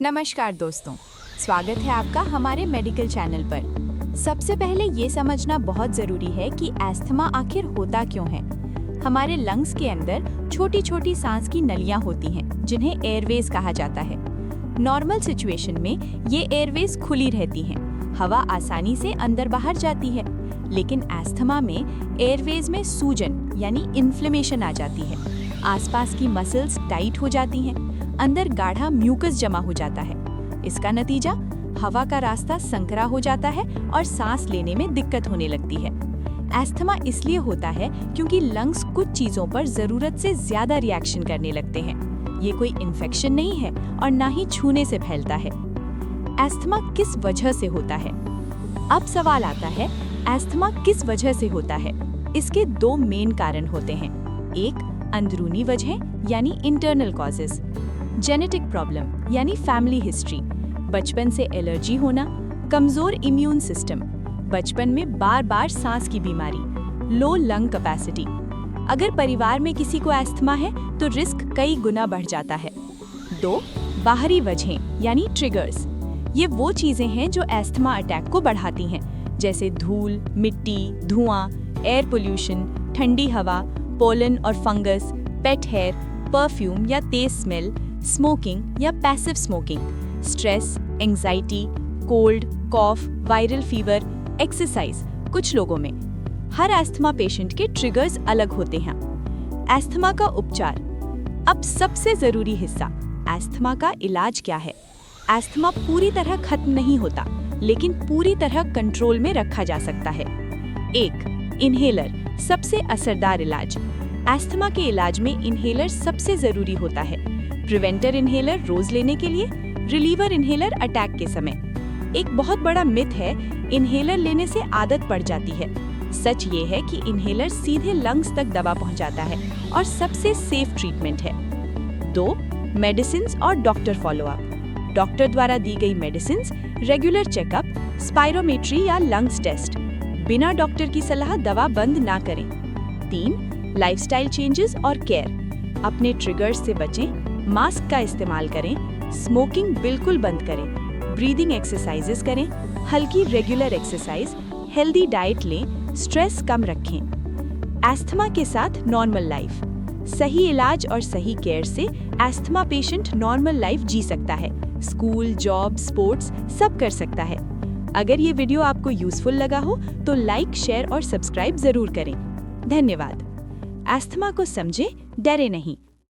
नमस्कार दोस्तों, स्वागत है आपका हमारे मेडिकल चैनल पर। सबसे पहले ये समझना बहुत ज़रूरी है कि एस्थमा आखिर होता क्यों है। हमारे लंग्स के अंदर छोटी छोटी सांस की नलियां होती हैं, जिन्हें एयरवेज कहा जाता है। नॉर्मल सिचुएशन में ये एयरवेज खुली रहती हैं, हवा आसानी से अंदर बाहर जाती है। लेकिन एस्थमा में एयरवेज में सूजन यानी इन्फ्लेमेशन आ जाती है। आसपास की मसल्स टाइट हो जाती हैं, अंदर गाढ़ा म्यूकस जमा हो जाता है। इसका नतीजा हवा का रास्ता संकरा हो जाता है और सांस लेने में दिक्कत होने लगती है। एस्थमा इसलिए होता है क्योंकि लंग्स कुछ चीजों पर जरूरत से ज्यादा रिएक्शन करने लगते हैं। ये कोई इन्फेक्शन नहीं है और ना ही छूने से फैलता है। एस्थमा किस वजह से होता है? अब सवाल आता है, एस्थमा किस वजह से होता है? इसके दो मेन कारण होते हैं। एक, अंदरूनी वजह यानी इंटरनल कॉजेस, जेनेटिक प्रॉब्लम यानी फैमिली हिस्ट्री, बचपन से एलर्जी होना, कमजोर इम्यून सिस्टम, बचपन में बार बार सांस की बीमारी, लो लंग कैपेसिटी। अगर परिवार में किसी को एस्थमा है तो रिस्क कई गुना बढ़ जाता है। दो, बाहरी वजहें यानी ट्रिगर्स। ये वो चीजें हैं जो एस्थमा अटैक को बढ़ाती हैं, जैसे धूल, मिट्टी, धुआं, एयर पोल्यूशन, ठंडी हवा, पोलन और फंगस, पेट हेयर, परफ्यूम या तेज स्मेल, स्मोकिंग या passive smoking, stress, anxiety, cold, cough, viral fever, exercise. कुछ लोगों में हर एस्थमा पेशेंट के ट्रिगर्स अलग होते हैं। एस्थमा का उपचार। अब सबसे जरूरी हिस्सा, एस्थमा का इलाज क्या है? एस्थमा पूरी तरह खत्म नहीं होता, लेकिन पूरी तरह कंट्रोल में रखा जा सकता है। एक, इन्हेलर, सबसे असरदार इलाज। एस्थमा के इलाज में इन्हेलर सबसे जरूरी होता है। प्रिवेंटर इन्हेलर रोज लेने के लिए, रिलीवर इन्हेलर अटैक के समय। एक बहुत बड़ा मिथ है, इन्हेलर लेने से आदत पड़ जाती है। सच ये है कि इन्हेलर सीधे लंग्स तक दवा पहुंचाता है और सबसे सेफ ट्रीटमेंट है। दो, मेडिसिन्स और डॉक्टर फॉलोअप। डॉक्टर द्वारा दी गई मेडिसिन्स, रेगुलर चेकअप, स्पायरोमेट्री या लंग्स टेस्ट। बिना डॉक्टर की सलाह दवा बंद ना करें। तीन, लाइफस्टाइल चेंजेस और केयर। अपने ट्रिगर्स से बचें, मास्क का इस्तेमाल करें, स्मोकिंग बिल्कुल बंद करें, ब्रीदिंग एक्सरसाइजेस करें, हल्की रेगुलर एक्सरसाइज, हेल्दी डाइट लें, स्ट्रेस कम रखें। एस्थमा के साथ नॉर्मल लाइफ। सही इलाज और सही केयर से एस्थमा पेशेंट नॉर्मल लाइफ जी सकता है। स्कूल, जॉब, स्पोर्ट्स सब कर सकता है। अगर ये वीडियो आपको यूजफुल लगा हो तो लाइक, शेयर और सब्सक्राइब जरूर करें। धन्यवाद। एस्थमा को समझें, डरे नहीं।